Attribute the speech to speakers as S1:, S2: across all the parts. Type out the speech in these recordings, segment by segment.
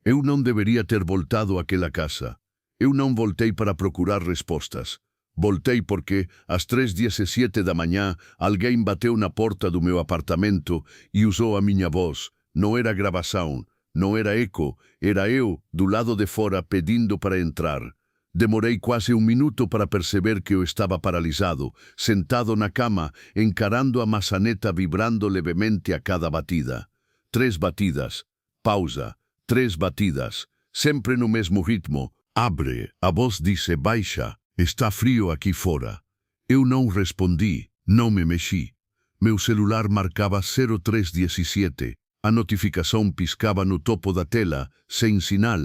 S1: Eu não deveria ter voltado àquela casa. Eu não voltei para procurar respostas. Voltei porque, às 3h17 da manhã, alguém bateu na porta do meu apartamento e usou a minha voz. Não era gravação, não era eco, era eu, do lado de fora, pedindo para entrar. Demorei quase 1 minuto para perceber que eu estava paralisado, sentado na cama, encarando a maçaneta vibrando levemente a cada batida. 3 batidas. Pausa. 3 batidas. Sempre no mesmo ritmo. Abre. A voz disse baixa. Está frio aqui fora. Eu não respondi. Não me mexi. Meu celular marcava 0317. A notificação piscava no topo da tela, sem sinal.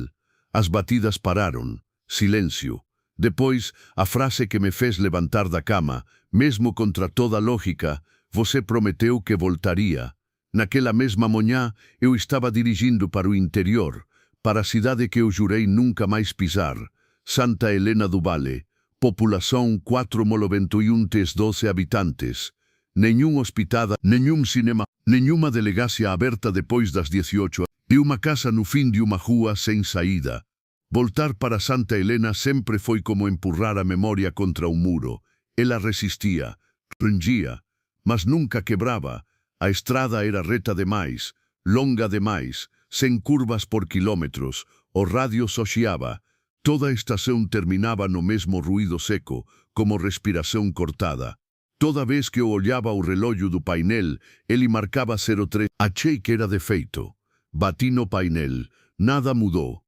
S1: As batidas pararam. Silêncio. Depois, a frase que me fez levantar da cama, mesmo contra toda lógica: você prometeu que voltaria. Naquela mesma manhã, eu estava dirigindo para o interior, para a cidade que eu jurei nunca mais pisar, Santa Helena do Vale, população 4.091 habitantes. Nenhum hospital, nenhum cinema, nenhuma delegacia aberta depois das 18 e uma casa no fim de uma rua sem saída. Voltar para Santa Helena sempre foi como empurrar a memória contra um muro. Ela resistia, rangia, mas nunca quebrava. A estrada era reta demais, longa demais, sem curvas por quilômetros. O rádio soxiaba. Toda a estação terminava no mesmo ruído seco, como respiração cortada. Toda vez que eu olhava o relógio do painel, ele marcava 03. Achei que era defeito. Bati no painel. Nada mudou.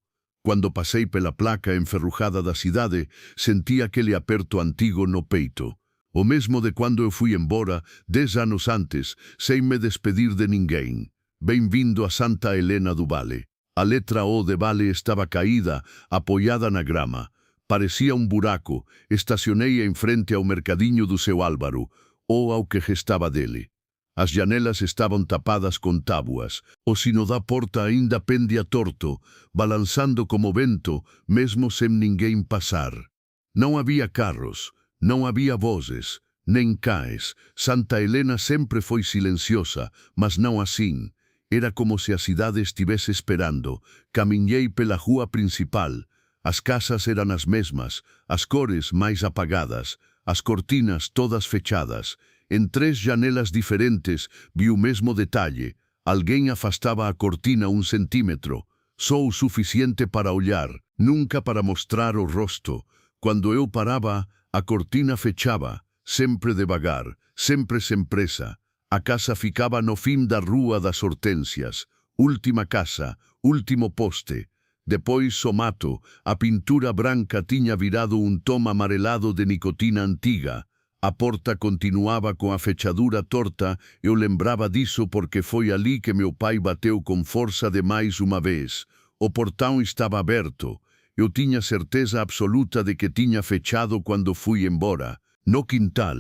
S1: Quando passei pela placa enferrujada da cidade, senti aquele aperto antigo no peito. O mesmo de quando eu fui embora, 10 anos antes, sem me despedir de ninguém. Bem-vindo a Santa Helena do Vale. A letra O de Vale estava caída, apoiada na grama. Parecia um buraco. Estacionei em frente ao mercadinho do seu Álvaro, ou ao que restava dele. As janelas estavam tapadas com tábuas. O sino da porta ainda pendia torto, balançando como vento, mesmo sem ninguém passar. Não havia carros, não havia vozes, nem cães. Santa Helena sempre foi silenciosa, mas não assim. Era como se a cidade estivesse esperando. Caminhei pela rua principal. As casas eram as mesmas, as cores mais apagadas, as cortinas todas fechadas. Em 3 janelas diferentes vi o mesmo detalhe. Alguém afastava a cortina 1 centímetro. Só o suficiente para olhar, nunca para mostrar o rosto. Quando eu parava, a cortina fechava, sempre devagar, sempre sem pressa. A casa ficava no fim da Rua das Hortênsias. Última casa, último poste. Depois o mato, a pintura branca tinha virado um tom amarelado de nicotina antiga. A porta continuava com a fechadura torta. Eu lembrava disso porque foi ali que meu pai bateu com força demais uma vez. O portão estava aberto. Eu tinha certeza absoluta de que tinha fechado quando fui embora. No quintal,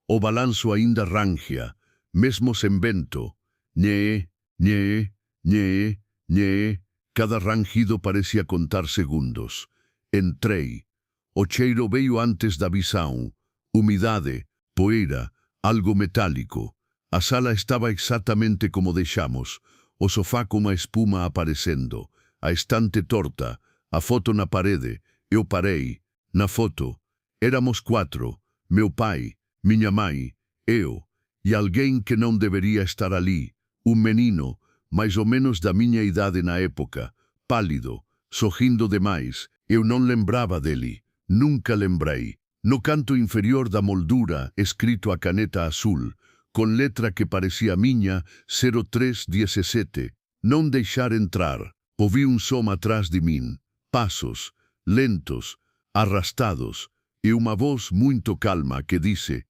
S1: o balanço ainda rangia, mesmo sem vento. Nhê, nhê, nhê, nhê. Cada rangido parecia contar segundos. Entrei. O cheiro veio antes da visão. Umidade, poeira, algo metálico. A sala estava exatamente como deixamos. O sofá com a espuma aparecendo. A estante torta. A foto na parede. Eu parei. Na foto. Éramos 4. Meu pai, minha mãe, eu. E alguém que não deveria estar ali. Um menino, mais ou menos da minha idade na época. Pálido, sorrindo demais. Eu não lembrava dele. Nunca lembrei. No canto inferior da moldura, escrito a caneta azul, com letra que parecia minha, 0317. Não deixar entrar. Ouvi um som atrás de mim. Passos, lentos, arrastados, e uma voz muito calma que disse: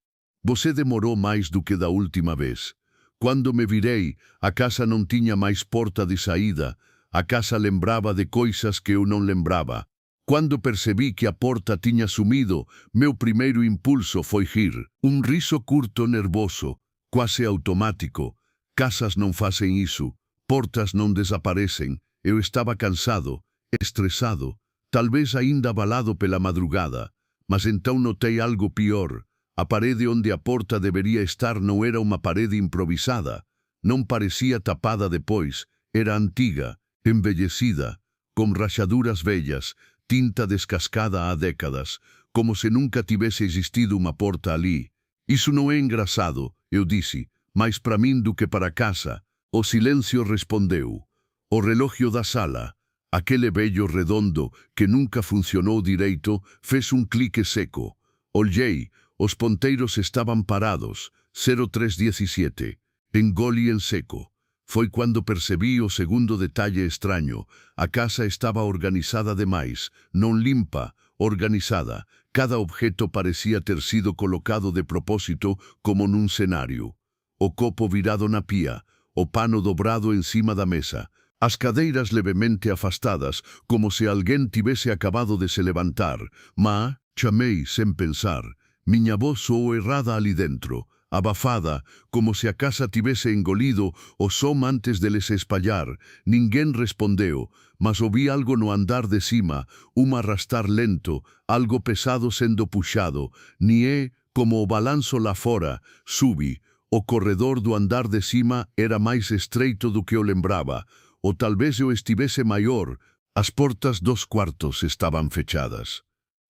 S1: você demorou mais do que da última vez. Quando me virei, a casa não tinha mais porta de saída. A casa lembrava de coisas que eu não lembrava. Quando percebi que a porta tinha sumido, meu primeiro impulso foi rir. Um riso curto, nervoso, quase automático. Casas não fazem isso. Portas não desaparecem. Eu estava cansado, estressado, talvez ainda abalado pela madrugada. Mas então notei algo pior. A parede onde a porta deveria estar não era uma parede improvisada. Não parecia tapada depois. Era antiga, envelhecida. com rachaduras velhas, tinta descascada há décadas, como se nunca tivesse existido uma porta ali. Isso não é engraçado, eu disse, mais para mim do que para casa. O silêncio respondeu. O relógio da sala, aquele velho redondo que nunca funcionou direito, fez um clique seco. Olhei, os ponteiros estavam parados, 0317. Engoli em seco. Foi quando percebi o segundo detalhe estranho. A casa estava organizada demais, não limpa, organizada. Cada objeto parecia ter sido colocado de propósito como num cenário. O copo virado na pia, o pano dobrado em cima da mesa, as cadeiras levemente afastadas, como se alguém tivesse acabado de se levantar. Mas, chamei sem pensar. Minha voz soou errada ali dentro, abafada, como se a casa tivesse engolido o som antes de se espalhar. Ninguém respondeu, mas ouvi algo no andar de cima, arrastar lento, algo pesado sendo puxado. Nié, como o balanço lá fora, subi. O corredor do andar de cima era mais estreito do que eu lembrava, ou talvez eu estivesse maior. As portas dos quartos estavam fechadas.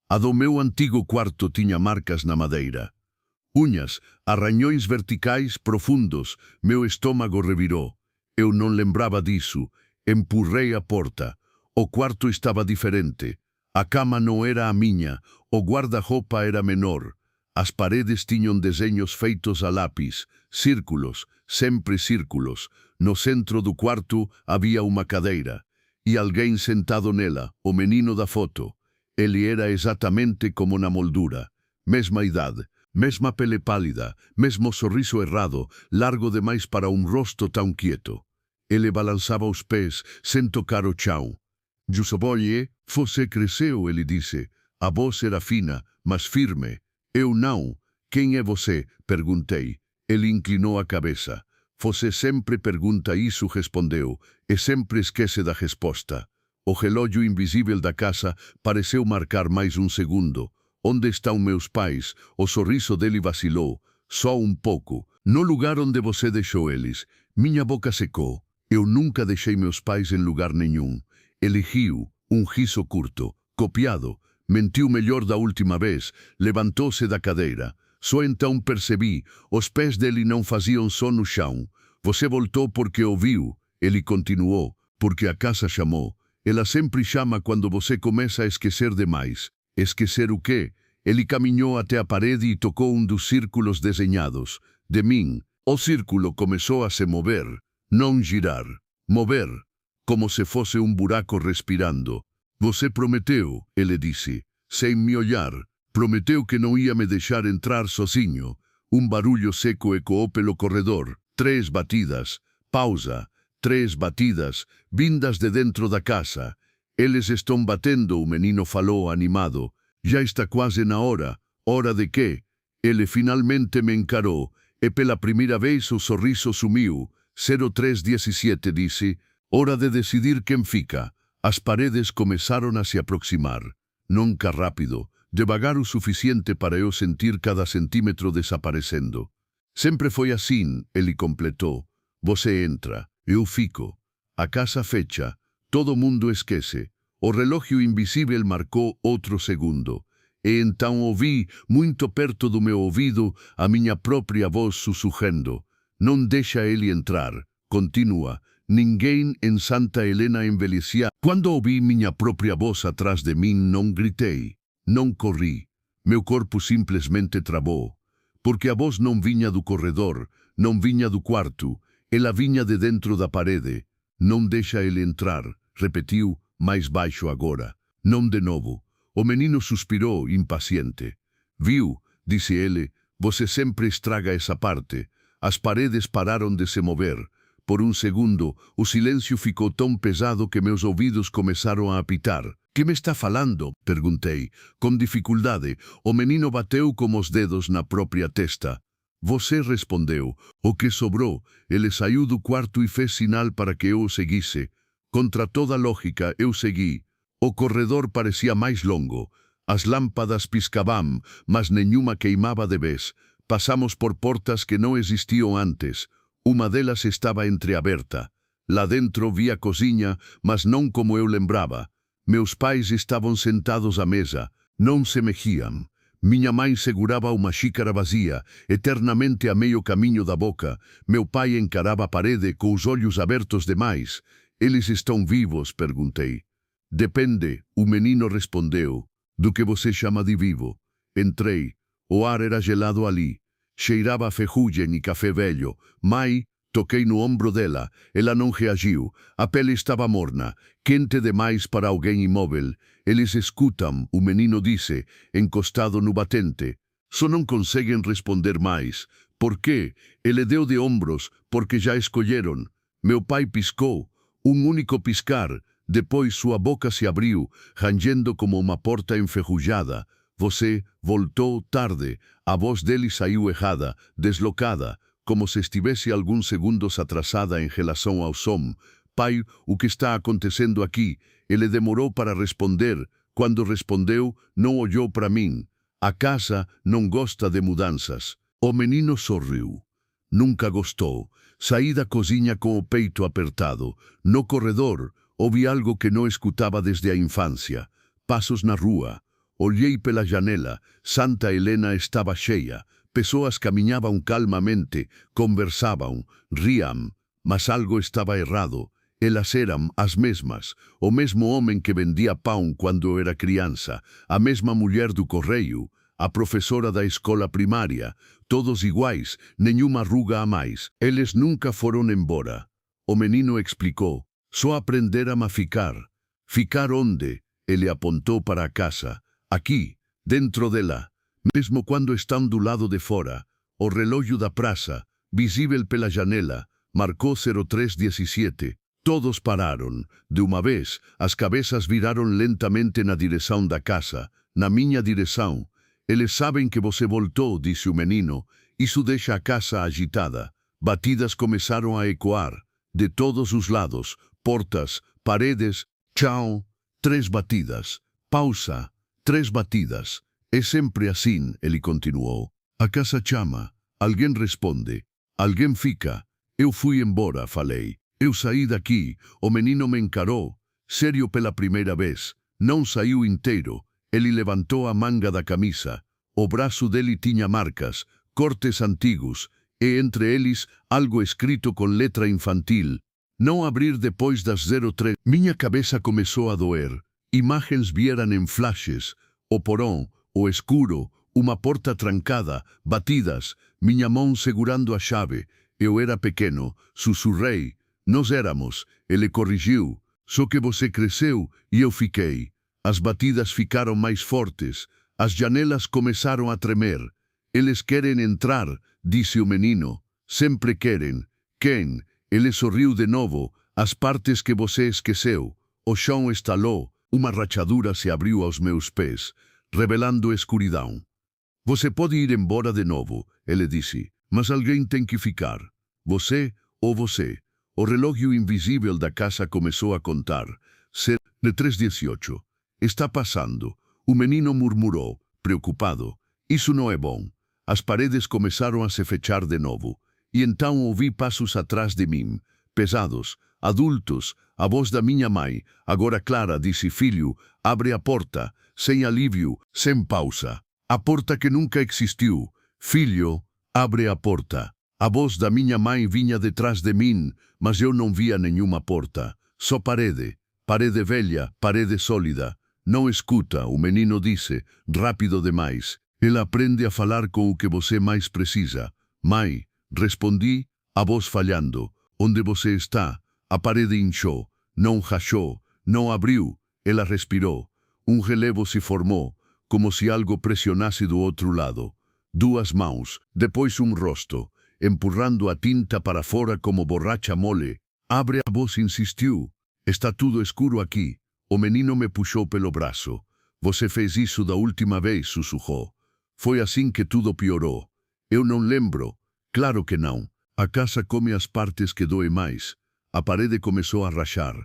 S1: A do meu antigo quarto tinha marcas na madeira. Unhas, arranhões verticais profundos. Meu estômago revirou. Eu não lembrava disso. Empurrei a porta. O quarto estava diferente. A cama não era a minha. O guarda-roupa era menor. As paredes tinham desenhos feitos a lápis. Círculos, sempre círculos. No centro do quarto havia uma cadeira. E alguém sentado nela, o menino da foto. Ele era exatamente como na moldura. Mesma idade, mesma pele pálida, mesmo sorriso errado, largo demais para um rosto tão quieto. Ele balançava os pés, sem tocar o chão. Giuseppe, você cresceu, ele disse. A voz era fina, mas firme. Eu não. Quem é você? Perguntei. Ele inclinou a cabeça. Você sempre pergunta isso, respondeu, e sempre esquece da resposta. O relógio invisível da casa pareceu marcar mais um segundo. Onde estão meus pais? O sorriso dele vacilou. Só um pouco. No lugar onde você deixou eles. Minha boca secou. Eu nunca deixei meus pais em lugar nenhum. Ele riu, um riso curto, copiado. Mentiu melhor da última vez. Levantou-se da cadeira. Só então percebi. Os pés dele não faziam som no chão. Você voltou porque ouviu. Ele continuou. Porque a casa chamou. Ela sempre chama quando você começa a esquecer demais. Esquecer o quê? Ele caminhou até a parede e tocou um dos círculos desenhados. De mim. O círculo começou a se mover. Não girar. Mover. Como se fosse um buraco respirando. Você prometeu, ele disse, sem me olhar. Prometeu que não ia me deixar entrar sozinho. Um barulho seco ecoou pelo corredor. 3 batidas. Pausa. 3 batidas, vindas de dentro da casa. Eles estão batendo, o menino falou animado. Já está quase na hora. Hora de quê? Ele finalmente me encarou, e pela primeira vez o sorriso sumiu. 0317 disse. Hora de decidir quem fica. As paredes começaram a se aproximar. Nunca rápido, devagar o suficiente para eu sentir cada centímetro desaparecendo. Sempre foi assim, ele completou. Você entra, eu fico. A casa fecha, todo mundo esquece. O relógio invisível marcou outro segundo. E então ouvi, muito perto do meu ouvido, a minha própria voz sussurrando. Não deixa ele entrar. Continua. Ninguém em Santa Helena envelhecia. Quando ouvi minha própria voz atrás de mim, não gritei, não corri. Meu corpo simplesmente travou. Porque a voz não vinha do corredor, não vinha do quarto. Ela vinha de dentro da parede. Não deixa ele entrar, repetiu, mais baixo agora. Não de novo. O menino suspirou, impaciente. Viu, disse ele, você sempre estraga essa parte. As paredes pararam de se mover. Por um segundo, o silêncio ficou tão pesado que meus ouvidos começaram a apitar. Que me está falando? Perguntei. Com dificuldade, o menino bateu com os dedos na própria testa. Você respondeu. O que sobrou? Ele saiu do quarto e fez sinal para que eu o seguisse. Contra toda lógica, eu segui. O corredor parecia mais longo. As lâmpadas piscavam, mas nenhuma queimava de vez. Passamos por portas que não existiam antes. Uma delas estava entreaberta. Lá dentro vi a cozinha, mas não como eu lembrava. Meus pais estavam sentados à mesa, não se mexiam. Minha mãe segurava uma xícara vazia, eternamente a meio caminho da boca. Meu pai encarava a parede com os olhos abertos demais. Eles estão vivos? Perguntei. Depende, o menino respondeu. Do que você chama de vivo? Entrei. O ar era gelado ali. Cheirava a ferrugem e café velho. Mãe, toquei no ombro dela. Ela não reagiu. A pele estava morna, quente demais para alguém imóvel. Eles escutam, o menino disse, encostado no batente. Só não conseguem responder mais. Por quê? Ele deu de ombros, porque já escolheram. Meu pai piscou. Um único piscar. Depois sua boca se abriu, rangendo como uma porta enferrujada. Você voltou tarde. A voz dele saiu errada, deslocada, como se estivesse alguns segundos atrasada em relação ao som. Pai, o que está acontecendo aqui? Ele demorou para responder. Quando respondeu, não olhou para mim. A casa não gosta de mudanças. O menino sorriu. Nunca gostou. Saí da cozinha com o peito apertado. No corredor, ouvi algo que não escutava desde a infância. Passos na rua. Olhei pela janela. Santa Helena estava cheia. Pessoas caminhavam calmamente, conversavam, riam. Mas algo estava errado. Elas eram as mesmas. O mesmo homem que vendia pão quando eu era criança. A mesma mulher do correio. A professora da escola primária. Todos iguais, nenhuma ruga a mais. Eles nunca foram embora. O menino explicou. Só aprenderam a ficar. Ficar onde? Ele apontou para a casa. Aqui, dentro dela. Mesmo quando estão do lado de fora. O relógio da praça, visível pela janela, marcou 03:17. Todos pararam. De uma vez, as cabeças viraram lentamente na direção da casa. Na minha direção. Eles sabem que você voltou, disse o menino. Isso deixa a casa agitada. Batidas começaram a ecoar. De todos os lados. Portas, paredes. Tchau. 3 batidas. Pausa. 3 batidas. É sempre assim, ele continuou. A casa chama. Alguém responde. Alguém fica. Eu fui embora, falei. Eu saí daqui. O menino me encarou. Sério pela primeira vez. Não saiu inteiro. Ele levantou a manga da camisa. O braço dele tinha marcas, cortes antigos, e entre eles algo escrito com letra infantil. Não abrir depois das 03. Minha cabeça começou a doer. Imagens vieram em flashes. O porão, o escuro, uma porta trancada, batidas, minha mão segurando a chave. Eu era pequeno, sussurrei. Nós éramos. Ele corrigiu. Só que você cresceu e eu fiquei. As batidas ficaram mais fortes. As janelas começaram a tremer. Eles querem entrar, disse o menino. Sempre querem. Quem? Ele sorriu de novo. As partes que você esqueceu. O chão estalou. Uma rachadura se abriu aos meus pés, revelando escuridão. Você pode ir embora de novo, ele disse. Mas alguém tem que ficar. Você ou você. O relógio invisível da casa começou a contar. 03:18. Está passando. O menino murmurou, preocupado. Isso não é bom. As paredes começaram a se fechar de novo. E então ouvi passos atrás de mim. Pesados, adultos. A voz da minha mãe, agora clara, disse: filho, abre a porta. Sem alívio, sem pausa. A porta que nunca existiu. Filho, abre a porta. A voz da minha mãe vinha detrás de mim, mas eu não via nenhuma porta. Só parede. Parede velha, parede sólida. Não escuta, o menino disse, rápido demais. Ele aprende a falar com o que você mais precisa. Mãe, respondi, a voz falhando. Onde você está? A parede inchou. Não rachou. Não abriu. Ela respirou. Um relevo se formou, como se algo pressionasse do outro lado. 2 mãos, depois um rosto, empurrando a tinta para fora como borracha mole. Abre, a voz insistiu. Está tudo escuro aqui. O menino me puxou pelo braço. Você fez isso da última vez, sussurrou. Foi assim que tudo piorou. Eu não lembro. Claro que não. A casa come as partes que doem mais. A parede começou a rachar.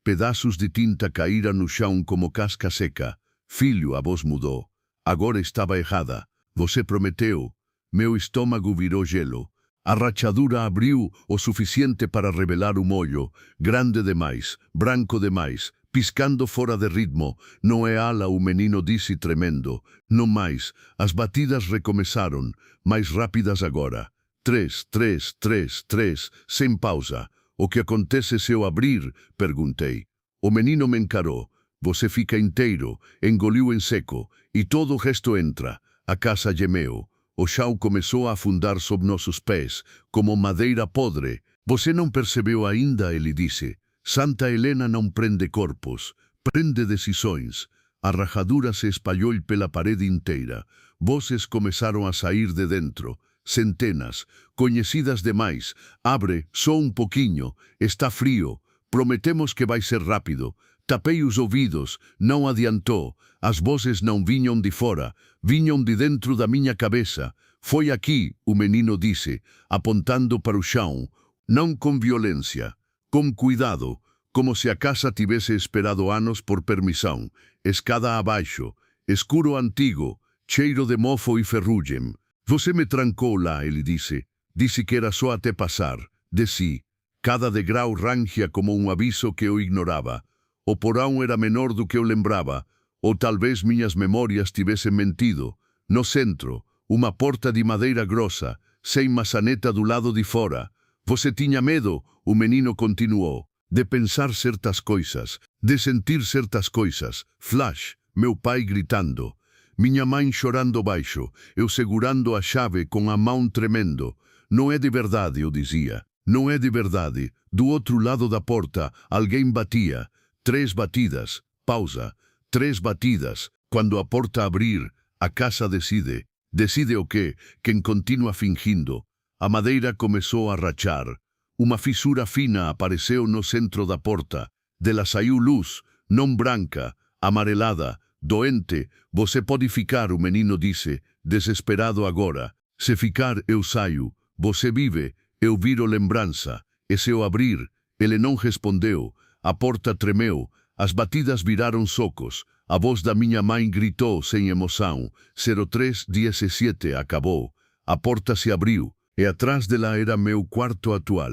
S1: Pedaços de tinta caíram no chão como casca seca. Filho, a voz mudou. Agora estava errada. Você prometeu. Meu estômago virou gelo. A rachadura abriu o suficiente para revelar um olho, grande demais, branco demais, piscando fora de ritmo. Não é ala, o menino disse tremendo. Não mais, as batidas recomeçaram, mais rápidas agora. 3, 3, 3, 3, sem pausa. O que acontece se eu abrir? Perguntei. O menino me encarou. Você fica inteiro, engoliu em seco, e todo o resto entra. A casa gemeu. O chão começou a afundar sob nossos pés, como madeira podre. Você não percebeu ainda, ele disse. Santa Helena não prende corpos, prende decisões. A rajadura se espalhou pela parede inteira. Vozes começaram a sair de dentro. Centenas, conhecidas demais. Abre, só um pouquinho. Está frio. Prometemos que vai ser rápido. Tapei os ouvidos, não adiantou. As vozes não vinham de fora, vinham de dentro da minha cabeça. Foi aqui, o menino disse, apontando para o chão. Não com violência, com cuidado, como se a casa tivesse esperado anos por permissão. Escada abaixo, escuro antigo, cheiro de mofo e ferrugem. Você me trancou lá, ele disse. Disse que era só até passar. Desci. Cada degrau rangia como um aviso que eu ignorava. O porão era menor do que eu lembrava, ou talvez minhas memórias tivessem mentido. No centro, uma porta de madeira grossa, sem maçaneta do lado de fora. Você tinha medo, o menino continuou, de pensar certas coisas, de sentir certas coisas. Flash, meu pai gritando. Minha mãe chorando baixo, eu segurando a chave com a mão tremendo. Não é de verdade, eu dizia. Não é de verdade. Do outro lado da porta, alguém batia. 3 batidas, pausa, 3 batidas. Quando a porta abrir, a casa decide. Decide o quê? Quem continua fingindo. A madeira começou a rachar. Uma fissura fina apareceu no centro da porta. Dela saiu luz, não branca, amarelada, doente. Você pode ficar, o menino disse, desesperado agora. Se ficar, eu saio. Você vive, eu viro lembrança. E se eu abrir? Ele não respondeu. A porta tremeu, as batidas viraram socos. A voz da minha mãe gritou sem emoção. 0317 acabou. A porta se abriu, e atrás dela era meu quarto atual.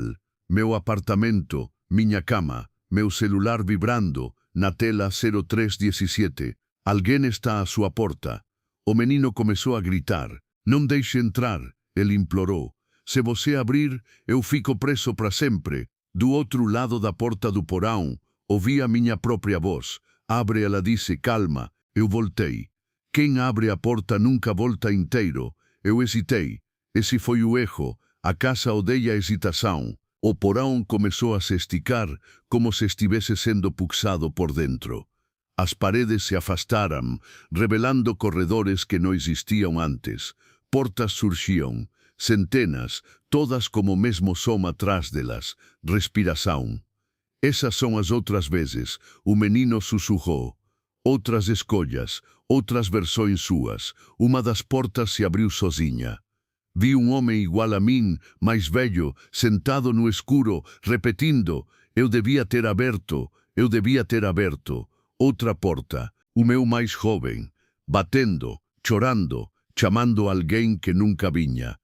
S1: Meu apartamento, minha cama, meu celular vibrando, na tela 0317. Alguém está à sua porta. O menino começou a gritar. Não deixe entrar, ele implorou. Se você abrir, eu fico preso para sempre. Do outro lado da porta do porão, ouvi a minha própria voz. Abre, ela disse, calma. Eu voltei. Quem abre a porta nunca volta inteiro. Eu hesitei. Esse foi o erro. A casa odeia a hesitação. O porão começou a se esticar, como se estivesse sendo puxado por dentro. As paredes se afastaram, revelando corredores que não existiam antes. Portas surgiam. Centenas, todas como o mesmo som atrás delas. Respiração. Essas são as outras vezes, o menino sussurrou. Outras escolhas, outras versões suas. Uma das portas se abriu sozinha. Vi um homem igual a mim, mais velho, sentado no escuro, repetindo. Eu devia ter aberto, eu devia ter aberto. Outra porta, o meu mais jovem, batendo, chorando, chamando alguém que nunca vinha.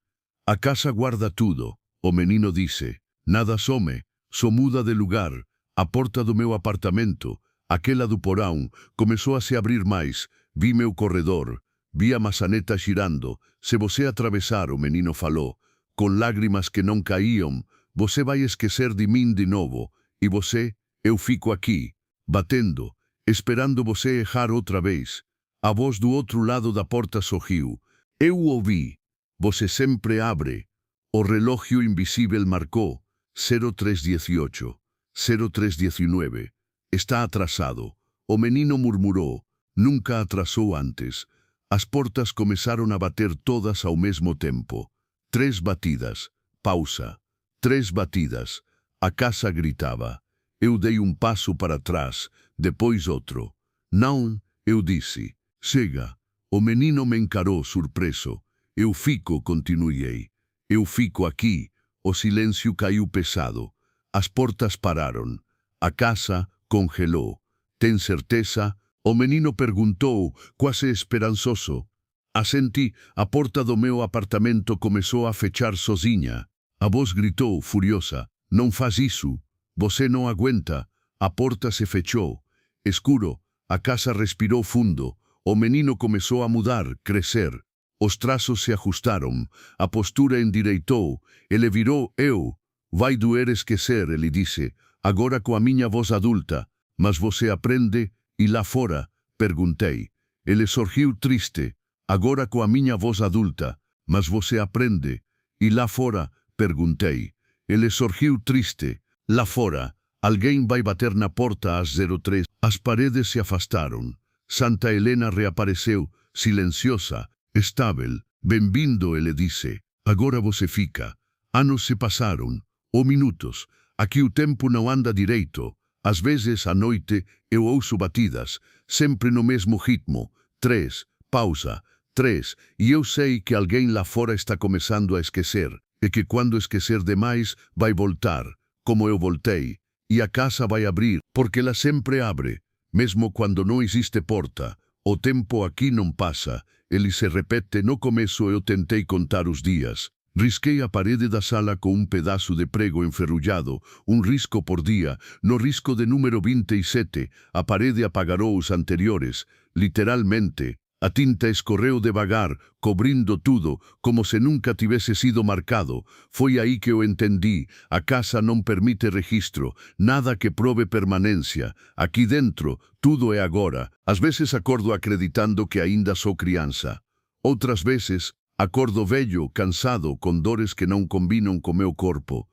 S1: A casa guarda tudo, o menino disse. Nada some, só muda de lugar. A porta do meu apartamento, aquela do porão, começou a se abrir mais. Vi meu corredor, vi a maçaneta girando. Se você atravessar, o menino falou, com lágrimas que não caíam, você vai esquecer de mim de novo. E você, eu fico aqui, batendo, esperando você errar outra vez. A voz do outro lado da porta sorriu. Eu ouvi. Você sempre abre. O relógio invisível marcou 0318, 0319. Está atrasado. O menino murmurou. Nunca atrasou antes. As portas começaram a bater todas ao mesmo tempo. 3 batidas. Pausa. 3 batidas. A casa gritava. Eu dei um passo para trás, depois outro. Não, eu disse. Chega. O menino me encarou surpreso. Eu fico, continuei. Eu fico aqui. O silêncio caiu pesado. As portas pararam. A casa congelou. Tem certeza? O menino perguntou, quase esperançoso. Assenti, a porta do meu apartamento começou a fechar sozinha. A voz gritou, furiosa: "Não faz isso! Você não aguenta!" A porta se fechou. Escuro, a casa respirou fundo. O menino começou a mudar, crescer. Os traços se ajustaram, a postura endireitou. Ele virou: "Eu. Vai doer esquecer", ele disse, agora com a minha voz adulta. "Mas você aprende? E lá fora?", perguntei. Ele sorriu triste, agora com a minha voz adulta. "Mas você aprende? E lá fora?", perguntei. Ele sorriu triste. "Lá fora, alguém vai bater na porta às 03. As paredes se afastaram. Santa Helena reapareceu, silenciosa, estável. "Bem-vindo", ele disse. "Agora você fica." Anos se passaram, ou minutos. Aqui o tempo não anda direito. Às vezes, à noite, eu ouço batidas, sempre no mesmo ritmo. 3, pausa, 3, e eu sei que alguém lá fora está começando a esquecer, e que quando esquecer demais, vai voltar, como eu voltei, e a casa vai abrir, porque ela sempre abre, mesmo quando não existe porta. O tempo aqui não passa, ele se repete. No começo eu tentei contar os dias. Risquei a parede da sala com um pedaço de prego enferrujado, um risco por dia. No risco de número 27, a parede apagarou os anteriores. Literalmente, a tinta escorreu devagar, cobrindo tudo, como se nunca tivesse sido marcado. Foi aí que eu entendi: a casa não permite registro, nada que prove permanência. Aqui dentro, tudo é agora. Às vezes acordo acreditando que ainda sou criança. Outras vezes, acordo velho, cansado, com dores que não combinam com meu corpo.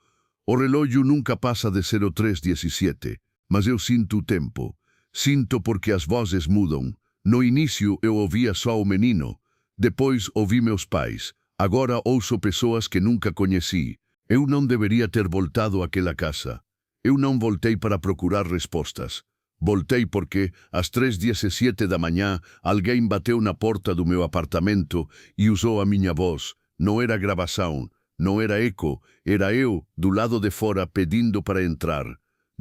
S1: O relógio nunca passa de 03:17, mas eu sinto o tempo. Sinto porque as vozes mudam. No início eu ouvia só o menino, depois ouvi meus pais, agora ouço pessoas que nunca conheci. Eu não deveria ter voltado àquela casa. Eu não voltei para procurar respostas. Voltei porque, às 3:17 da manhã, alguém bateu na porta do meu apartamento e usou a minha voz. Não era gravação, não era eco, era eu, do lado de fora, pedindo para entrar.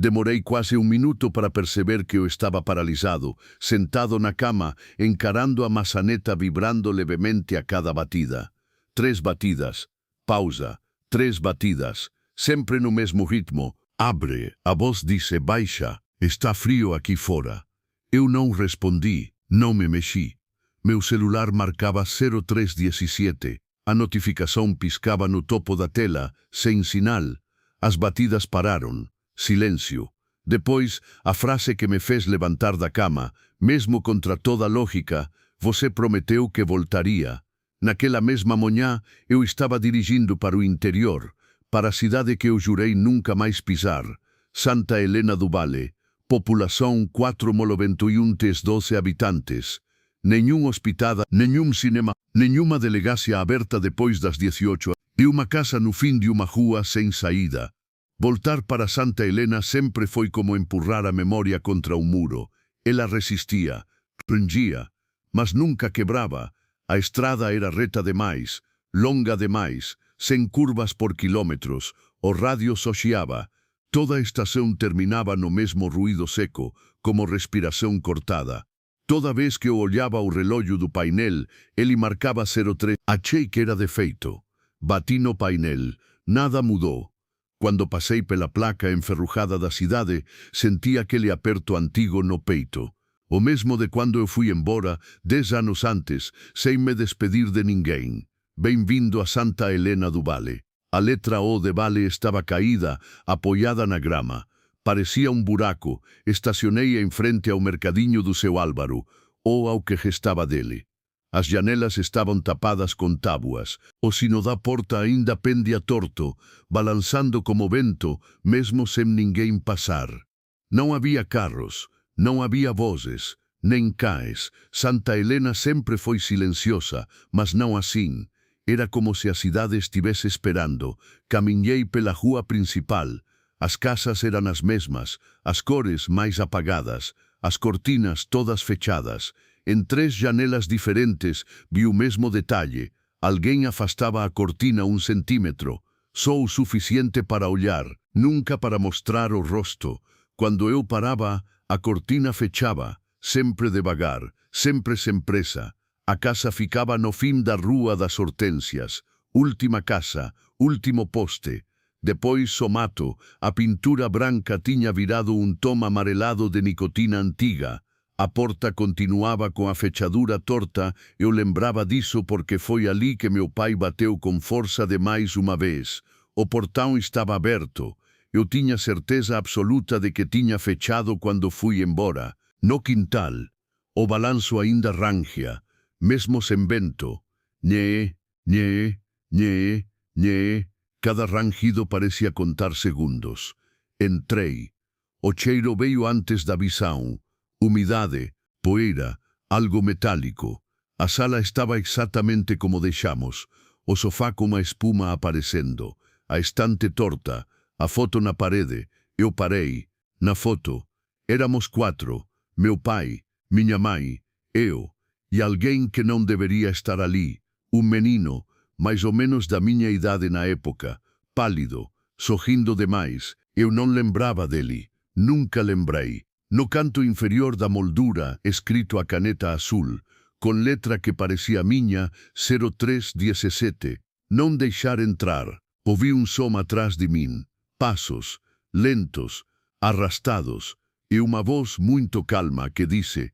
S1: Demorei quase um minuto para perceber que eu estava paralisado, sentado na cama, encarando a maçaneta vibrando levemente a cada batida. 3 batidas. Pausa. 3 batidas. Sempre no mesmo ritmo. "Abre", a voz disse baixa. "Está frio aqui fora." Eu não respondi, não me mexi. Meu celular marcava 03:17. A notificação piscava no topo da tela, sem sinal. As batidas pararam. Silêncio. Depois, a frase que me fez levantar da cama, mesmo contra toda lógica: "Você prometeu que voltaria." Naquela mesma manhã, eu estava dirigindo para o interior, para a cidade que eu jurei nunca mais pisar. Santa Helena do Vale. População 4.091 habitantes. Nenhum hospital, nenhum cinema, nenhuma delegacia aberta depois das 18 e uma casa no fim de uma rua sem saída. Voltar para Santa Helena sempre foi como empurrar a memória contra um muro. Ela resistia, prendia, mas nunca quebrava. A estrada era reta demais, longa demais, sem curvas por quilômetros. O rádio sochiava. Toda a estação terminava no mesmo ruído seco, como respiração cortada. Toda vez que eu olhava o relógio do painel, ele marcava 03. Achei que era defeito. Bati no painel. Nada mudou. Quando passei pela placa enferrujada da cidade, senti aquele aperto antigo no peito. O mesmo de quando eu fui embora, 10 anos antes, sem me despedir de ninguém. "Bem-vindo a Santa Helena do Vale." A letra O de Vale estava caída, apoiada na grama. Parecia um buraco. Estacionei em frente ao mercadinho do seu Álvaro, ou ao que restava dele. As janelas estavam tapadas com tábuas. O sino da porta ainda pendia torto, balançando como vento, mesmo sem ninguém passar. Não havia carros, não havia vozes, nem cães. Santa Helena sempre foi silenciosa, mas não assim. Era como se a cidade estivesse esperando. Caminhei pela rua principal. As casas eram as mesmas, as cores mais apagadas, as cortinas todas fechadas. Em 3 janelas diferentes vi o mesmo detalhe. Alguém afastava a cortina 1 centímetro, só o suficiente para olhar, nunca para mostrar o rosto. Quando eu parava, a cortina fechava, sempre devagar, sempre sem pressa. A casa ficava no fim da Rua das Hortênsias, última casa, último poste. Depois somato, a pintura branca tinha virado um tom amarelado de nicotina antiga. A porta continuava com a fechadura torta. Eu lembrava disso porque foi ali que meu pai bateu com força demais uma vez. O portão estava aberto. Eu tinha certeza absoluta de que tinha fechado quando fui embora. No quintal, o balanço ainda rangia, mesmo sem vento. Nhê, nhê, nhê, nhê. Cada rangido parecia contar segundos. Entrei. O cheiro veio antes da visão. Umidade, poeira, algo metálico. A sala estava exatamente como deixamos. O sofá com a espuma aparecendo. A estante torta. A foto na parede. Eu parei. Na foto. Éramos 4. Meu pai, minha mãe, eu. E alguém que não deveria estar ali. Um menino, mais ou menos da minha idade na época. Pálido, sorrindo demais. Eu não lembrava dele. Nunca lembrei. No canto inferior da moldura, escrito a caneta azul, com letra que parecia minha, 0317. Não deixar entrar. Ouvi um som atrás de mim. Passos, lentos, arrastados, e uma voz muito calma que disse: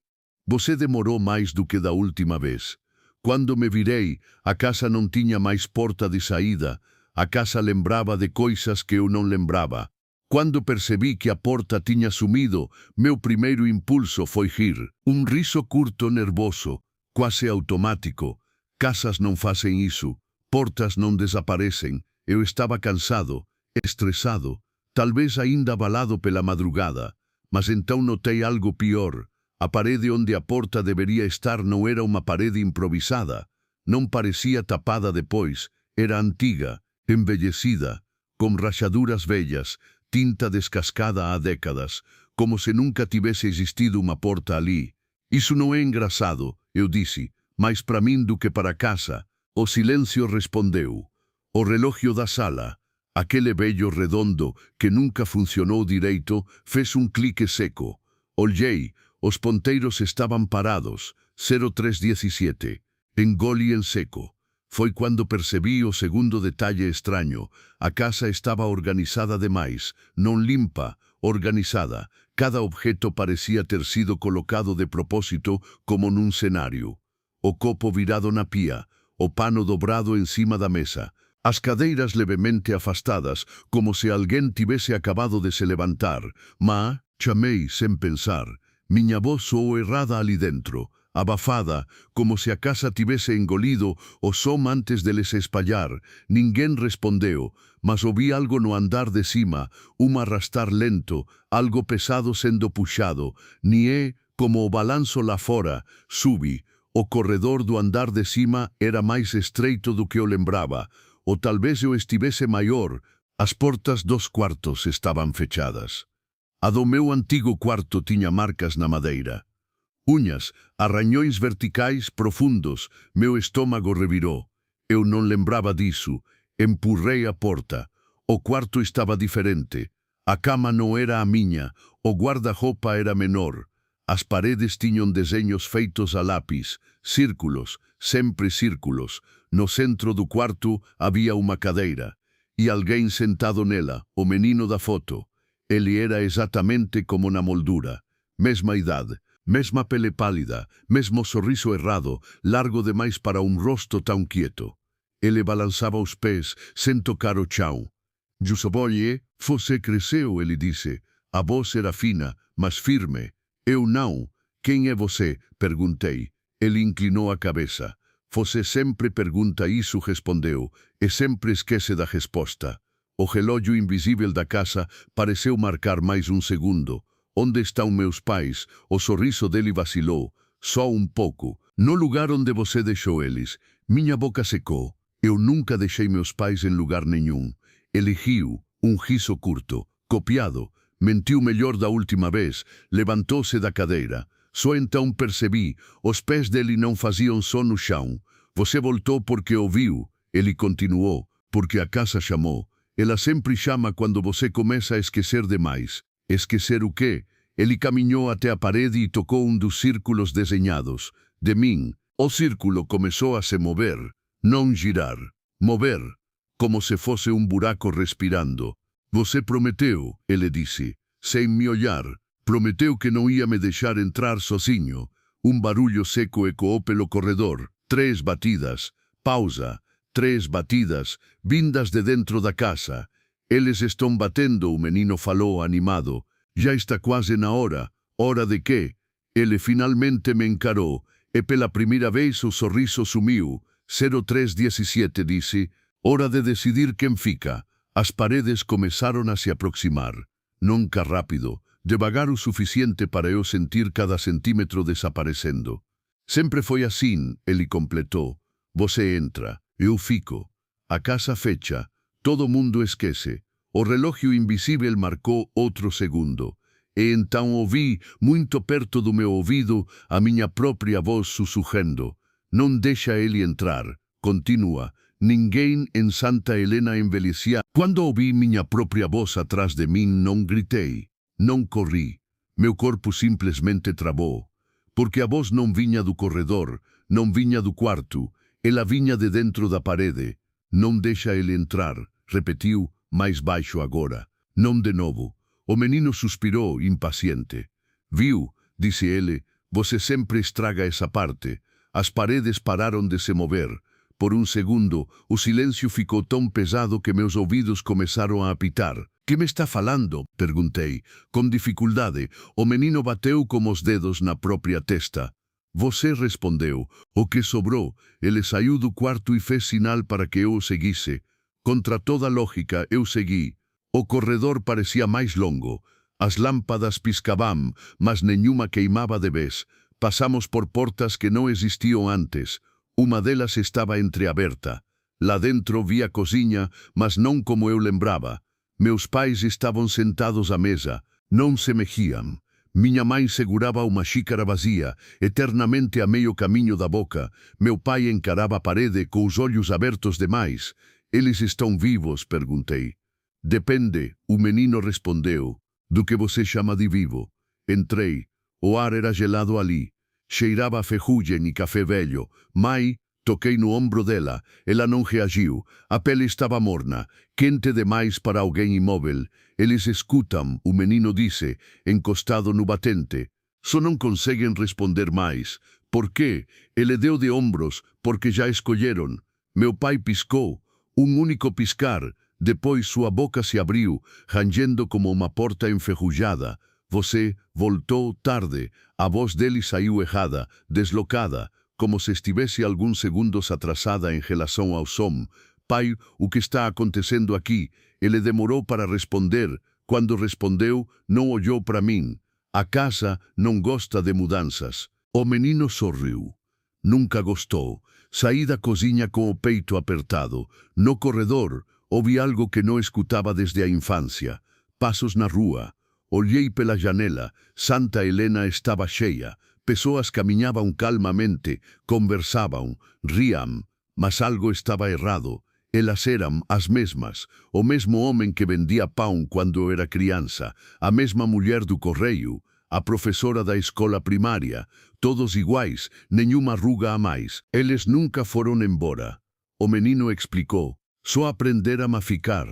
S1: "Você demorou mais do que da última vez." Quando me virei, a casa não tinha mais porta de saída. A casa lembrava de coisas que eu não lembrava. Quando percebi que a porta tinha sumido, meu primeiro impulso foi rir. Um riso curto nervoso, quase automático. Casas não fazem isso. Portas não desaparecem. Eu estava cansado, estressado, talvez ainda abalado pela madrugada. Mas então notei algo pior. A parede onde a porta deveria estar não era uma parede improvisada. Não parecia tapada depois. Era antiga, envelhecida, com rachaduras velhas, tinta descascada há décadas, como se nunca tivesse existido uma porta ali. Isso não é engraçado, eu disse, mais para mim do que para a casa. O silêncio respondeu. O relógio da sala, aquele velho redondo que nunca funcionou direito, fez um clique seco. Olhei, os ponteiros estavam parados, 0317. Engoli em seco. Foi quando percebi o segundo detalhe estranho. A casa estava organizada demais, não limpa, organizada. Cada objeto parecia ter sido colocado de propósito como num cenário. O copo virado na pia, o pano dobrado em cima da mesa, as cadeiras levemente afastadas, como se alguém tivesse acabado de se levantar. Mas, chamei sem pensar. Minha voz soou errada ali dentro, abafada, como se a casa tivesse engolido o som antes de se espalhar. Ninguém respondeu, mas ouvi algo no andar de cima, um arrastar lento, algo pesado sendo puxado. Nié como o balanço lá fora. Subi. O corredor do andar de cima era mais estreito do que eu lembrava, ou talvez eu estivesse maior. As portas dos quartos estavam fechadas. A do meu antigo quarto tinha marcas na madeira. Unhas, arranhões verticais profundos. Meu estômago revirou. Eu não lembrava disso. Empurrei a porta. O quarto estava diferente. A cama não era a minha. O guarda-roupa era menor. As paredes tinham desenhos feitos a lápis. Círculos, sempre círculos. No centro do quarto havia uma cadeira. E alguém sentado nela, o menino da foto. Ele era exatamente como na moldura. Mesma idade. Mesma pele pálida, mesmo sorriso errado, largo demais para um rosto tão quieto. Ele balançava os pés, sem tocar o chão. "Giuseppe, você cresceu", ele disse. A voz era fina, mas firme. "Eu não." "Quem é você?" perguntei. Ele inclinou a cabeça. "Você sempre pergunta isso", respondeu, e sempre esquece da resposta. O relógio invisível da casa pareceu marcar mais um segundo. "Onde estão meus pais?" O sorriso dele vacilou, só um pouco. "No lugar onde você deixou eles." Minha boca secou. Eu nunca deixei meus pais em lugar nenhum. Ele riu, um riso curto, copiado. Mentiu melhor da última vez. Levantou-se da cadeira. Só então percebi, os pés dele não faziam som no chão. "Você voltou porque ouviu." Ele continuou, "porque a casa chamou. Ela sempre chama quando você começa a esquecer demais." "Esquecer o quê?" Ele caminhou até a parede e tocou um dos círculos desenhados. De mim, o círculo começou a se mover, não girar, mover. como se fosse um buraco respirando. Você prometeu, ele disse, sem me olhar. Prometeu que não ia me deixar entrar sozinho. Um barulho seco ecoou pelo corredor. 3 batidas. Pausa. 3 batidas, vindas de dentro da casa. Eles estão batendo, o menino falou animado. Já está quase na hora. Hora de quê? Ele finalmente me encarou, e pela primeira vez o sorriso sumiu. 0317 disse. Hora de decidir quem fica. As paredes começaram a se aproximar. Nunca rápido, devagar o suficiente para eu sentir cada centímetro desaparecendo. Sempre foi assim, ele completou. Você entra, eu fico. A casa fecha, todo mundo esquece. O relógio invisível marcou outro segundo. E então ouvi, muito perto do meu ouvido, a minha própria voz sussurrando. Não deixa ele entrar. Continua. Ninguém em Santa Helena envelhecia. Quando ouvi minha própria voz atrás de mim, não gritei. Não corri. Meu corpo simplesmente travou. Porque a voz não vinha do corredor, não vinha do quarto. Ela vinha de dentro da parede. Não deixa ele entrar, repetiu, mais baixo agora. Não de novo. O menino suspirou, impaciente. Viu, disse ele, você sempre estraga essa parte. As paredes pararam de se mover. Por um segundo, o silêncio ficou tão pesado que meus ouvidos começaram a apitar. Que me está falando? Perguntei, com dificuldade. O menino bateu com os dedos na própria testa. Você respondeu. O que sobrou? Ele saiu do quarto e fez sinal para que eu o seguisse. Contra toda lógica, eu segui. O corredor parecia mais longo. As lâmpadas piscavam, mas nenhuma queimava de vez. Passamos por portas que não existiam antes. Uma delas estava entreaberta. Lá dentro vi a cozinha, mas não como eu lembrava. Meus pais estavam sentados à mesa. Não se mexiam. Minha mãe segurava uma xícara vazia, eternamente a meio caminho da boca. Meu pai encarava a parede com os olhos abertos demais. Eles estão vivos? Perguntei. Depende, o menino respondeu. Do que você chama de vivo? Entrei. O ar era gelado ali. Cheirava a ferrugem e café velho. Mãe, toquei no ombro dela. Ela não reagiu. A pele estava morna, quente demais para alguém imóvel. Eles escutam, o menino disse, encostado no batente. Só não conseguem responder mais. Por quê? Ele deu de ombros, porque já escolheram. Meu pai piscou. Um único piscar. Depois sua boca se abriu, rangendo como uma porta enferrujada. Você voltou tarde. A voz dele saiu errada, deslocada, como se estivesse alguns segundos atrasada em relação ao som. Pai, o que está acontecendo aqui? Ele demorou para responder. Quando respondeu, não olhou para mim. A casa não gosta de mudanças. O menino sorriu. Nunca gostou. Saí da cozinha com o peito apertado. No corredor, ouvi algo que não escutava desde a infância. Passos na rua. Olhei pela janela. Santa Helena estava cheia. Pessoas caminhavam calmamente, conversavam, riam. Mas algo estava errado. Elas eram as mesmas. O mesmo homem que vendia pão quando eu era criança. A mesma mulher do correio. A professora da escola primária. Todos iguais, nenhuma ruga a mais. Eles nunca foram embora. O menino explicou. Só aprenderam a ficar.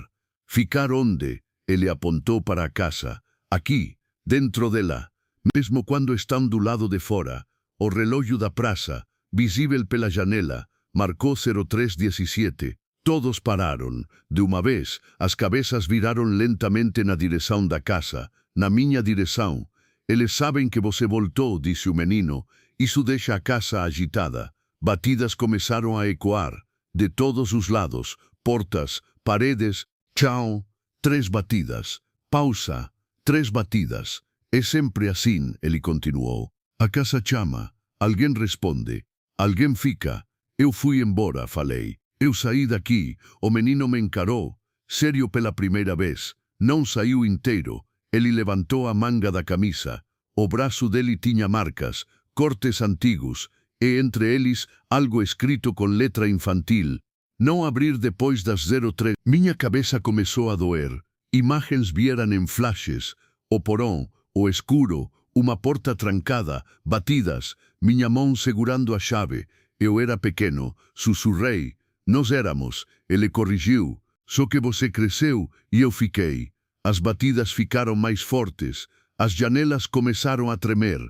S1: Ficar onde? Ele apontou para a casa. Aqui, dentro dela. Mesmo quando estão do lado de fora. O relógio da praça, visível pela janela, marcou 0317. Todos pararam. De uma vez, as cabeças viraram lentamente na direção da casa. Na minha direção. Eles sabem que você voltou, disse o menino. Isso deixa a casa agitada. Batidas começaram a ecoar. De todos os lados. Portas, paredes. Tchau. 3 batidas. Pausa. 3 batidas. É sempre assim, ele continuou. A casa chama. Alguém responde. Alguém fica. Eu fui embora, falei. Eu saí daqui. O menino me encarou. Sério pela primeira vez. Não saiu inteiro. Ele levantou a manga da camisa. O braço dele tinha marcas, cortes antigos, e entre eles algo escrito com letra infantil. Não abrir depois das 03. Minha cabeça começou a doer. Imagens vieram em flashes. O porão, o escuro, uma porta trancada, batidas, minha mão segurando a chave. Eu era pequeno, sussurrei. Nós éramos. Ele corrigiu. Só que você cresceu e eu fiquei. As batidas ficaram mais fortes. As janelas começaram a tremer.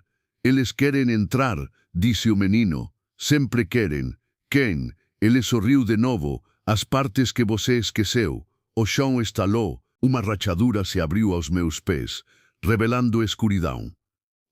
S1: Eles querem entrar, disse o menino. Sempre querem. Quem? Ele sorriu de novo. As partes que você esqueceu. O chão estalou. Uma rachadura se abriu aos meus pés, revelando escuridão.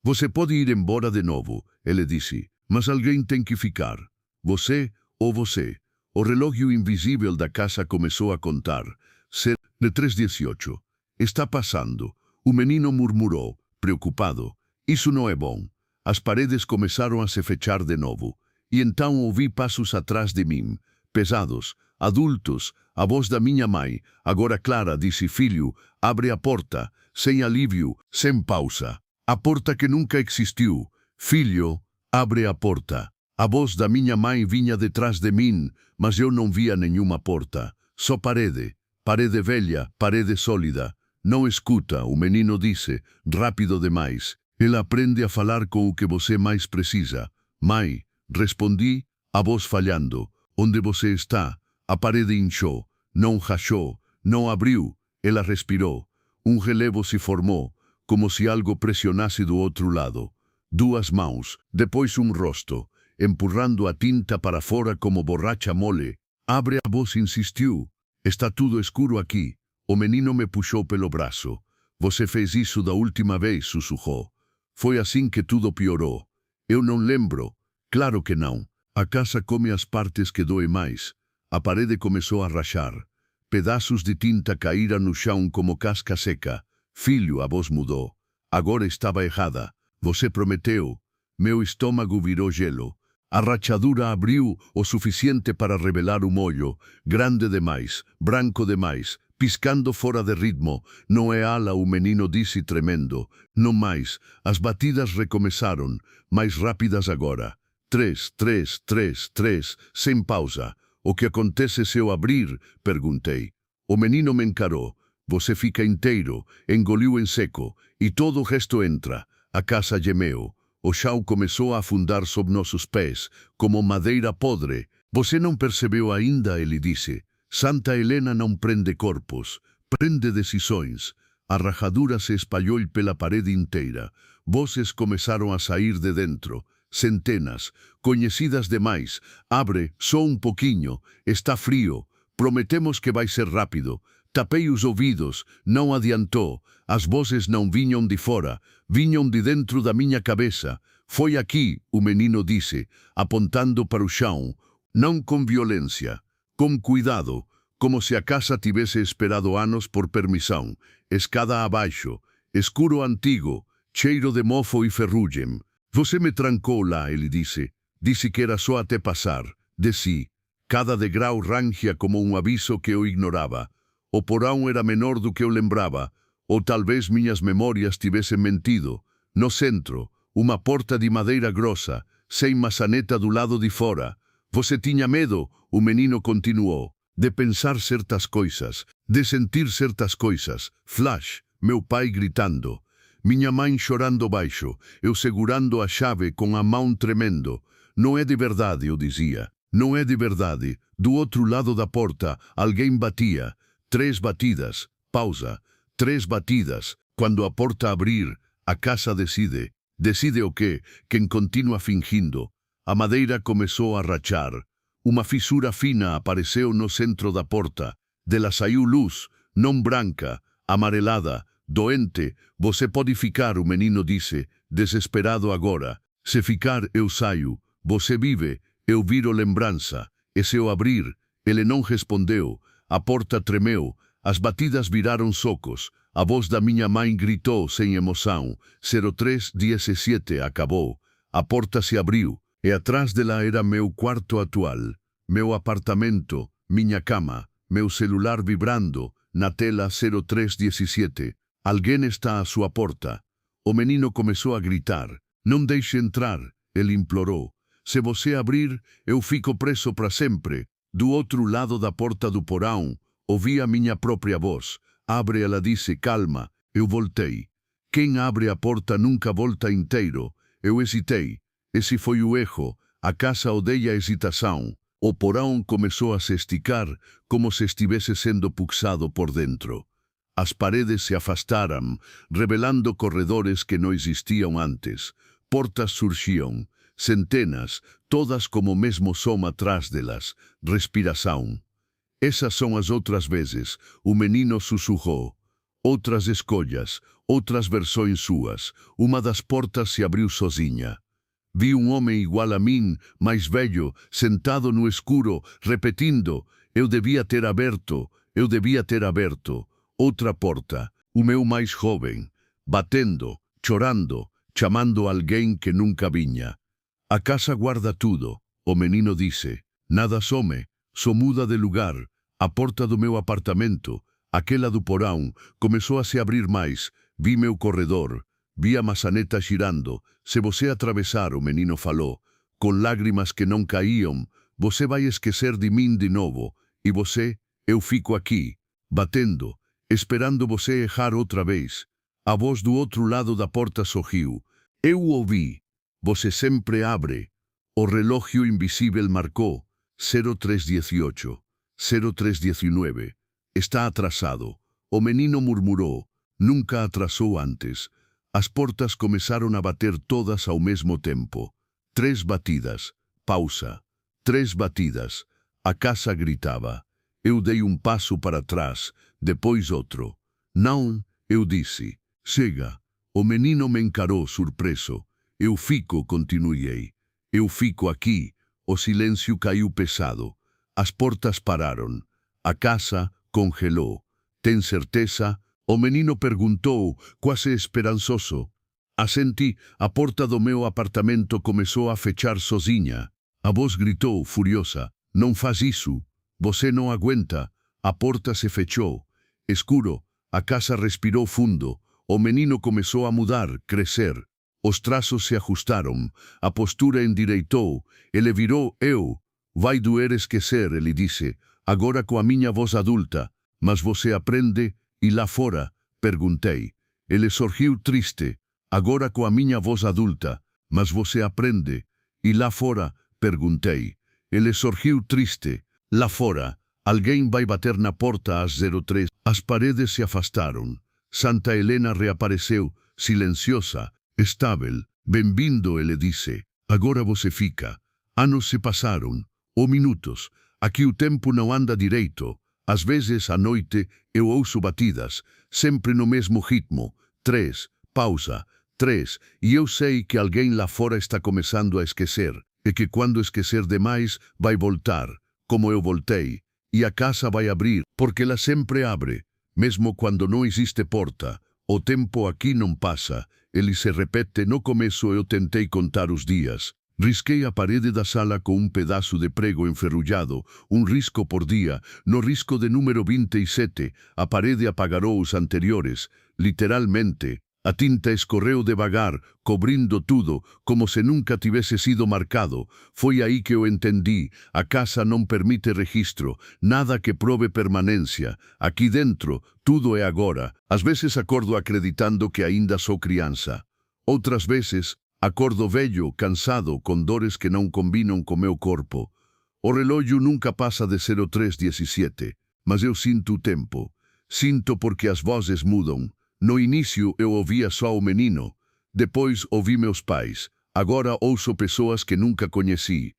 S1: Você pode ir embora de novo, ele disse, mas alguém tem que ficar. Você ou você. O relógio invisível da casa começou a contar. Ser de 3:18. Está passando. O menino murmurou, preocupado. Isso não é bom. As paredes começaram a se fechar de novo. E então ouvi passos atrás de mim, pesados, adultos. A voz da minha mãe, agora clara, disse: filho, abre a porta, sem alívio, sem pausa. A porta que nunca existiu. Filho, abre a porta. A voz da minha mãe vinha detrás de mim, mas eu não via nenhuma porta. Só parede. Parede velha, parede sólida. Não escuta, o menino disse, rápido demais. Ele aprende a falar com o que você mais precisa. Mãe, respondi, a voz falhando. Onde você está? A parede inchou. Não rachou. Não abriu. Ela respirou. Um relevo se formou, como se algo pressionasse do outro lado. Duas mãos, depois um rosto, empurrando a tinta para fora como borracha mole. Abre, a voz insistiu. Está tudo escuro aqui. O menino me puxou pelo braço. Você fez isso da última vez, sussurrou. Foi assim que tudo piorou. Eu não lembro. Claro que não. A casa come as partes que doem mais. A parede começou a rachar. Pedaços de tinta caíram no chão como casca seca. Filho, a voz mudou. Agora estava errada. Você prometeu. Meu estômago virou gelo. A rachadura abriu o suficiente para revelar um olho, grande demais, branco demais, piscando fora de ritmo. Não é ala, o menino disse tremendo. Não mais. As batidas recomeçaram, mais rápidas agora. 3, 3, 3, 3, sem pausa. O que acontece se eu abrir? Perguntei. O menino me encarou. Você fica inteiro, engoliu em seco, e todo o resto entra. A casa gemeu. O chão começou a afundar sob nossos pés, como madeira podre. Você não percebeu ainda, ele disse. Santa Helena não prende corpos, prende decisões. A rachadura se espalhou pela parede inteira. Vozes começaram a sair de dentro. Centenas, conhecidas demais. Abre, só um pouquinho. Está frio. Prometemos que vai ser rápido. Tapei os ouvidos. Não adiantou. As vozes não vinham de fora. Vinham de dentro da minha cabeça. Foi aqui, o menino disse, apontando para o chão. Não com violência. Com cuidado. Como se a casa tivesse esperado anos por permissão. Escada abaixo. Escuro antigo. Cheiro de mofo e ferrugem. Você me trancou lá, ele disse. Disse que era só até passar. Desci. Cada degrau rangia como um aviso que eu ignorava. O porão era menor do que eu lembrava. Ou talvez minhas memórias tivessem mentido. No centro, uma porta de madeira grossa, sem maçaneta do lado de fora. Você tinha medo, o menino continuou, de pensar certas coisas, de sentir certas coisas. Flash, meu pai gritando. Minha mãe chorando baixo, eu segurando a chave com a mão tremendo. Não é de verdade, eu dizia. Não é de verdade. Do outro lado da porta, alguém batia. 3 batidas. Pausa. 3 batidas. Quando a porta abrir, a casa decide. Decide o quê? Quem continua fingindo. A madeira começou a rachar. Uma fissura fina apareceu no centro da porta. Dela saiu luz, não branca, amarelada, doente. Você pode ficar, o menino disse, desesperado agora. Se ficar, eu saio. Você vive, eu viro lembrança. E se eu abrir? Ele não respondeu. A porta tremeu. As batidas viraram socos. A voz da minha mãe gritou sem emoção. 03:17 acabou. A porta se abriu. E atrás dela era meu quarto atual. Meu apartamento, minha cama, meu celular vibrando. Na tela 03:17. Alguém está à sua porta. O menino começou a gritar. Não deixe entrar, ele implorou. Se você abrir, eu fico preso para sempre. Do outro lado da porta do porão, ouvi a minha própria voz. Abre, ela disse, calma. Eu voltei. Quem abre a porta nunca volta inteiro. Eu hesitei. Esse foi o erro. A casa odeia hesitação. O porão começou a se esticar como se estivesse sendo puxado por dentro. As paredes se afastaram, revelando corredores que não existiam antes. Portas surgiam, centenas, todas como o mesmo som atrás delas. Respiração. Essas são as outras vezes, o menino sussurrou. Outras escolhas, outras versões suas. Uma das portas se abriu sozinha. Vi um homem igual a mim, mais velho, sentado no escuro, repetindo: eu devia ter aberto, eu devia ter aberto. Outra porta, o meu mais jovem, batendo, chorando, chamando alguém que nunca vinha. A casa guarda tudo, o menino disse. Nada some, só muda de lugar. A porta do meu apartamento, aquela do porão, começou a se abrir mais. Vi meu corredor. Vi a maçaneta girando. Se você atravessar, o menino falou, com lágrimas que não caíam, você vai esquecer de mim de novo. E você, eu fico aqui, batendo, esperando você errar outra vez. A voz do outro lado da porta sorriu. Eu ouvi. Você sempre abre. O relógio invisível marcou 0318, 0319. Está atrasado. O menino murmurou. Nunca atrasou antes. As portas começaram a bater todas ao mesmo tempo. 3 batidas. Pausa. 3 batidas. A casa gritava. Eu dei um passo para trás, depois outro. Não, eu disse. Chega. O menino me encarou surpreso. Eu fico, continuei. Eu fico aqui. O silêncio caiu pesado. As portas pararam. A casa congelou. Tem certeza? O menino perguntou, quase esperançoso. Assenti, a porta do meu apartamento começou a fechar sozinha. A voz gritou, furiosa. Não faz isso. Você não aguenta. A porta se fechou. Escuro. A casa respirou fundo. O menino começou a mudar, crescer. Os traços se ajustaram. A postura endireitou. Ele virou eu. Vai doer esquecer, ele disse. Agora com a minha voz adulta. Mas você aprende? E lá fora? Perguntei. Ele sorriu triste. Agora com a minha voz adulta. Mas você aprende? E lá fora? Perguntei. Ele sorriu triste. Lá fora. Alguém vai bater na porta às 03. As paredes se afastaram. Santa Helena reapareceu, silenciosa, estável. Bem-vindo, ele disse. Agora você fica. Anos se passaram. Ou minutos. Aqui o tempo não anda direito. Às vezes, à noite, eu ouço batidas, sempre no mesmo ritmo. 3, pausa, 3, e eu sei que alguém lá fora está começando a esquecer, e que quando esquecer demais, vai voltar, como eu voltei, e a casa vai abrir, porque ela sempre abre, mesmo quando não existe porta. O tempo aqui não passa, ele se repete. No começo eu tentei contar os dias. Risquei a parede da sala com um pedaço de prego enferrujado, um risco por dia. No risco de número 27, a parede apagou os anteriores. Literalmente, a tinta escorreu devagar, cobrindo tudo, como se nunca tivesse sido marcado. Foi aí que eu entendi. A casa não permite registro, nada que prove permanência. Aqui dentro, tudo é agora. Às vezes acordo acreditando que ainda sou criança. Outras vezes, acordo velho, cansado, com dores que não combinam com meu corpo. O relógio nunca passa de 0317, mas eu sinto o tempo. Sinto porque as vozes mudam. No início eu ouvia só o menino. Depois ouvi meus pais. Agora ouço pessoas que nunca conheci.